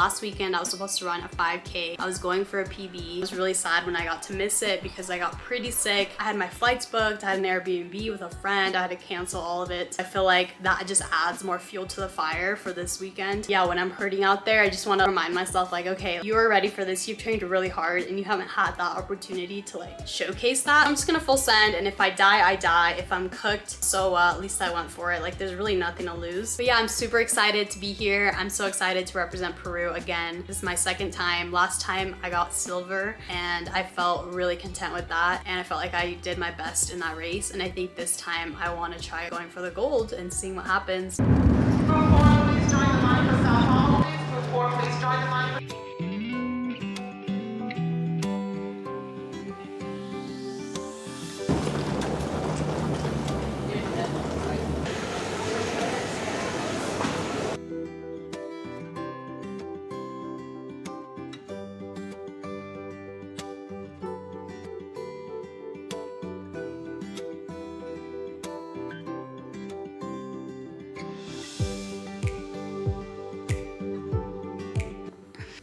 Last weekend, I was supposed to run a 5K. I was going for a PB. I was really sad when I got to miss it because I got pretty sick. I had my flights booked, I had an Airbnb with a friend, I had to cancel all of it. I feel like that just adds more fuel to the fire for this weekend. Yeah, when I'm hurting out there, I just want to remind myself like, okay, you are ready for this. You've trained really hard and you haven't had that opportunity to like showcase that. I'm just gonna full send, and if I die, I die. If I'm cooked, so at least I went for it. Like, there's really nothing to lose. But yeah, I'm super excited to be here. I'm so excited to represent Peru again. This is my second time. Last time I got silver and I felt really content with that, and I felt like I did my best in that race, and I think this time I want to try going for the gold and seeing what happens.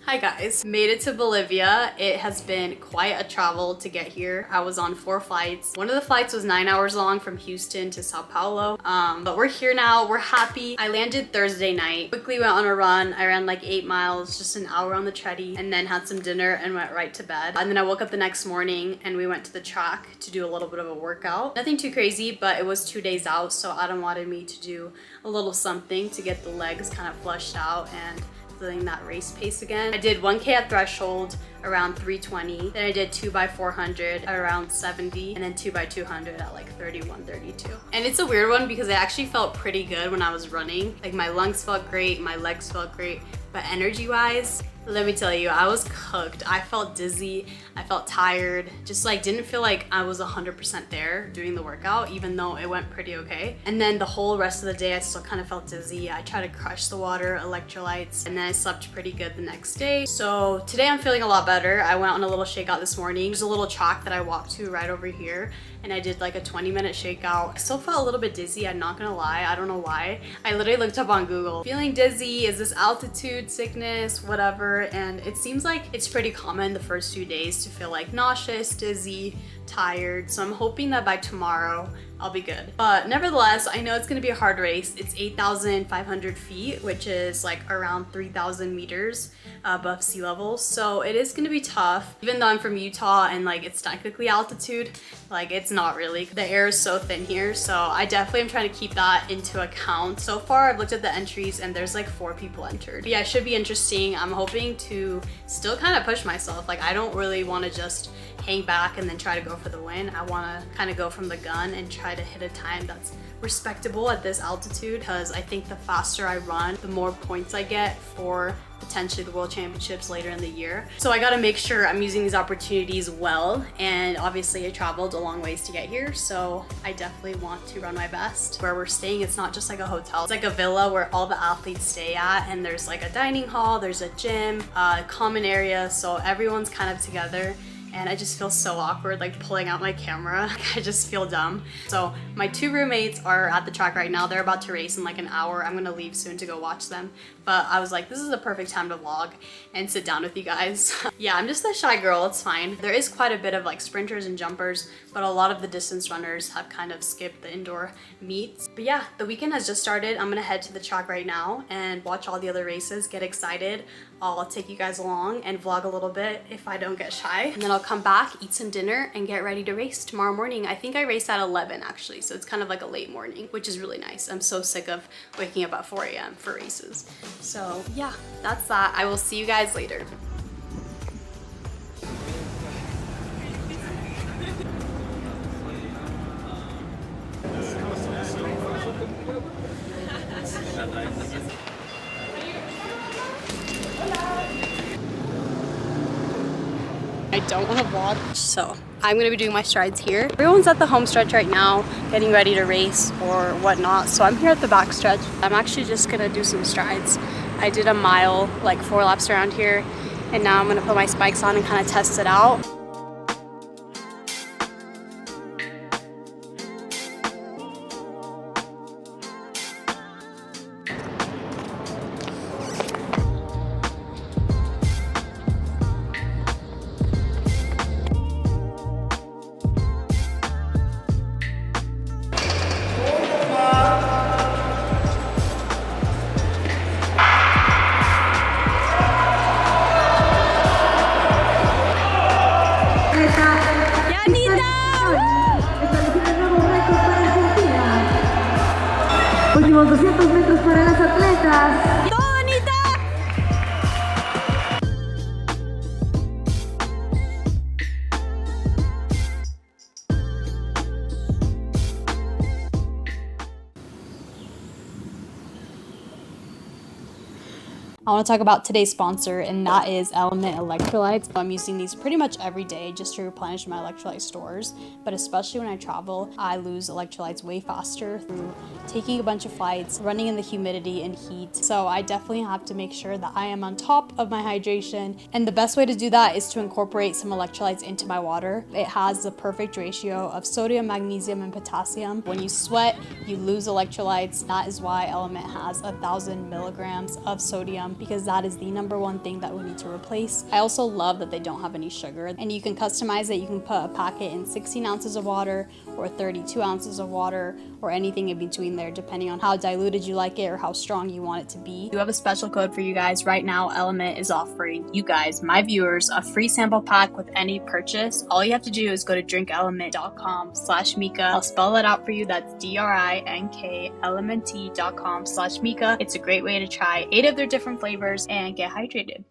Hi guys, made it to Bolivia. It has been quite a travel to get here. I was on 4 flights. One of the flights was 9 hours long from Houston to Sao Paulo. But we're here now, we're happy. I landed Thursday night, quickly went on a run. I ran like 8 miles, just an hour on the treadie, and then had some dinner and went right to bed. And then I woke up the next morning and we went to the track to do a little bit of a workout. Nothing too crazy, but it was 2 days out, so Adam wanted me to do a little something to get the legs kind of flushed out and feeling that race pace again. I did 1K at threshold around 320, then I did 2x400 at around 70, and then 2x200 at like 31, 32. And it's a weird one because I actually felt pretty good when I was running. Like, my lungs felt great, my legs felt great, but energy wise, let me tell you, I was cooked. I felt dizzy, I felt tired, just like didn't feel like I was 100% there doing the workout, even though it went pretty okay. And then the whole rest of the day, I still kind of felt dizzy. I tried to crush the water, electrolytes, and then I slept pretty good the next day. So today I'm feeling a lot better. I went on a little shakeout this morning. There's a little track that I walked to right over here, and I did like a 20-minute shakeout. I still felt a little bit dizzy, I'm not gonna lie. I don't know why. I literally looked up on Google, feeling dizzy, is this altitude sickness, whatever. And it seems like it's pretty common the first few days to feel like nauseous, dizzy, tired. So I'm hoping that by tomorrow I'll be good. But nevertheless, I know it's gonna be a hard race. It's 8,500 feet, which is like around 3,000 meters above sea level. So it is gonna be tough. Even though I'm from Utah and like it's technically altitude, like it's not really. The air is so thin here. So I definitely am trying to keep that into account. So far, I've looked at the entries and there's like 4 people entered. But yeah, it should be interesting. I'm hoping to still kind of push myself. Like, I don't really want to just hang back and then try to go for the win. I want to kind of go from the gun and try to hit a time that's respectable at this altitude, because I think the faster I run, the more points I get for potentially the World Championships later in the year. So I gotta make sure I'm using these opportunities well, and obviously I traveled a long ways to get here, so I definitely want to run my best. Where we're staying, it's not just like a hotel, it's like a villa where all the athletes stay at, and there's like a dining hall, there's a gym, a common area, so everyone's kind of together. And I just feel so awkward like pulling out my camera. I just feel dumb. So my 2 roommates are at the track right now. They're about to race in like an hour. I'm gonna leave soon to go watch them. But I was like, this is the perfect time to vlog and sit down with you guys. Yeah, I'm just a shy girl, it's fine. There is quite a bit of like sprinters and jumpers, but a lot of the distance runners have kind of skipped the indoor meets. But yeah, the weekend has just started. I'm gonna head to the track right now and watch all the other races, get excited. I'll take you guys along and vlog a little bit if I don't get shy. And then I'll come back, eat some dinner, and get ready to race tomorrow morning. I think I race at 11 actually, so it's kind of like a late morning, which is really nice. I'm so sick of waking up at 4 a.m. for races. So yeah, that's that. I will see you guys later. I don't want to vlog, so I'm gonna be doing my strides here. Everyone's at the home stretch right now, getting ready to race or whatnot, so I'm here at the back stretch. I'm actually just gonna do some strides. I did a mile, like 4 laps around here, and now I'm gonna put my spikes on and kind of test it out. últimos 200 metros para las atletas. I want to talk about today's sponsor, and that is Element Electrolytes. I'm using these pretty much every day just to replenish my electrolyte stores, but especially when I travel, I lose electrolytes way faster through taking a bunch of flights, running in the humidity and heat. So I definitely have to make sure that I am on top of my hydration, and the best way to do that is to incorporate some electrolytes into my water. It has the perfect ratio of sodium, magnesium, and potassium. When you sweat, you lose electrolytes. That is why Element has 1,000 milligrams of sodium, because that is the #1 thing that we need to replace. I also love that they don't have any sugar, and you can customize it. You can put a packet in 16 ounces of water or 32 ounces of water or anything in between there, depending on how diluted you like it or how strong you want it to be. We have a special code for you guys right now. Element is offering you guys, my viewers, a free sample pack with any purchase. All you have to do is go to drinkelement.com/Mika. I'll spell it out for you. That's DRINK element.com/Mika. It's a great way to try 8 of their different flavors and get hydrated.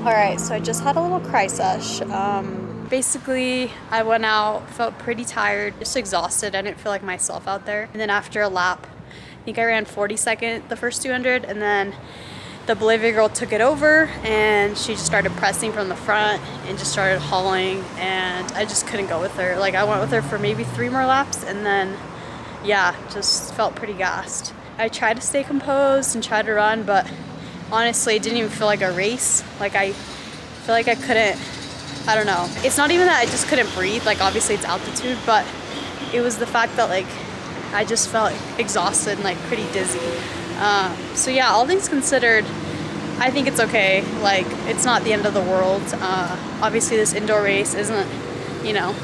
Alright, so I just had a little cry sesh. Basically, I went out, felt pretty tired, just exhausted. I didn't feel like myself out there. And then after a lap, I think I ran 42nd the first 200, and then the Bolivia girl took it over and she just started pressing from the front and just started hauling, and I just couldn't go with her. Like, I went with her for maybe 3 more laps, and then yeah, just felt pretty gassed. I tried to stay composed and try to run, but honestly, it didn't even feel like a race. Like, I feel like I couldn't, I don't know. It's not even that I just couldn't breathe. Like, obviously it's altitude, but it was the fact that, like, I just felt exhausted and, like, pretty dizzy. So yeah, all things considered, I think it's okay. Like, it's not the end of the world. Obviously this indoor race isn't, you know,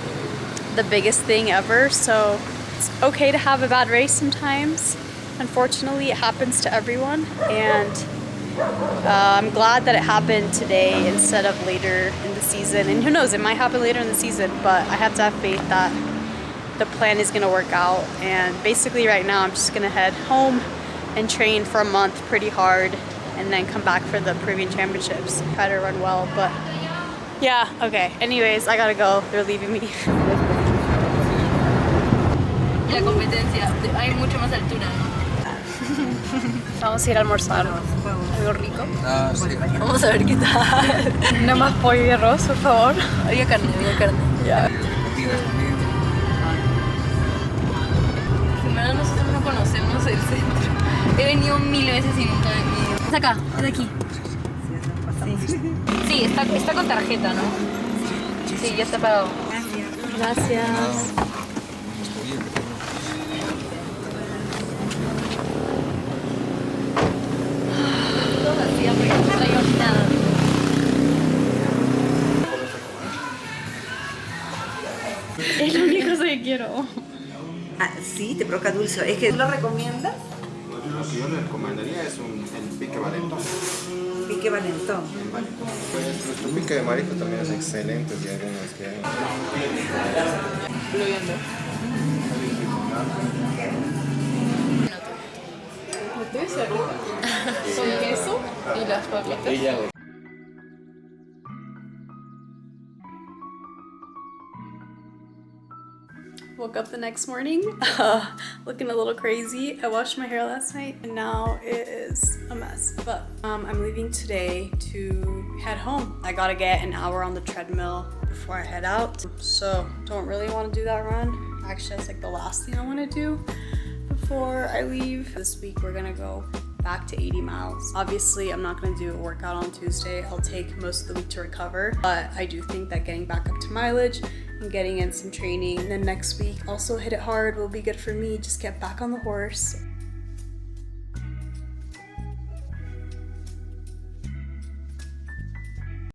the biggest thing ever, so it's okay to have a bad race sometimes. Unfortunately, it happens to everyone, and I'm glad that it happened today instead of later in the season. And who knows, it might happen later in the season, but I have to have faith that the plan is gonna work out. And basically right now I'm just gonna head home and train for a month pretty hard, and then come back for the Peruvian Championships. Try to run well, but yeah, okay. Anyways, I gotta go. They're leaving me. La competencia, hay mucho más altura, ¿no? Vamos a ir a almorzar. ¿Algo rico? Ah, sí. Vamos a ver qué tal. No más pollo y arroz, por favor. Había carne, había carne. Ya. Primero, nosotros no conocemos el centro. He venido 1000 veces y nunca he venido. Es acá, es de aquí. Sí, está con tarjeta, ¿no? Sí, ya está pagado. Gracias. vida porque no traigo nada. Es la única cosa que quiero. Ah, sí, te provoca dulce. Es que ¿tú lo recomiendas? Lo que yo le recomendaría es el pique valentón. Pique valentón. Pues nuestro pique de marisco también es excelente, si algunos que hay. Con queso y las papitas. Woke up the next morning looking a little crazy. I washed my hair last night and now it is a mess. But I'm leaving today to head home. I gotta get an hour on the treadmill before I head out. So don't really want to do that run. Actually, that's like the last thing I want to do before I leave. This week we're gonna go back to 80 miles. Obviously, I'm not gonna do a workout on Tuesday. I'll take most of the week to recover. But I do think that getting back up to mileage and getting in some training, and then next week also hit it hard will be good for me. Just get back on the horse.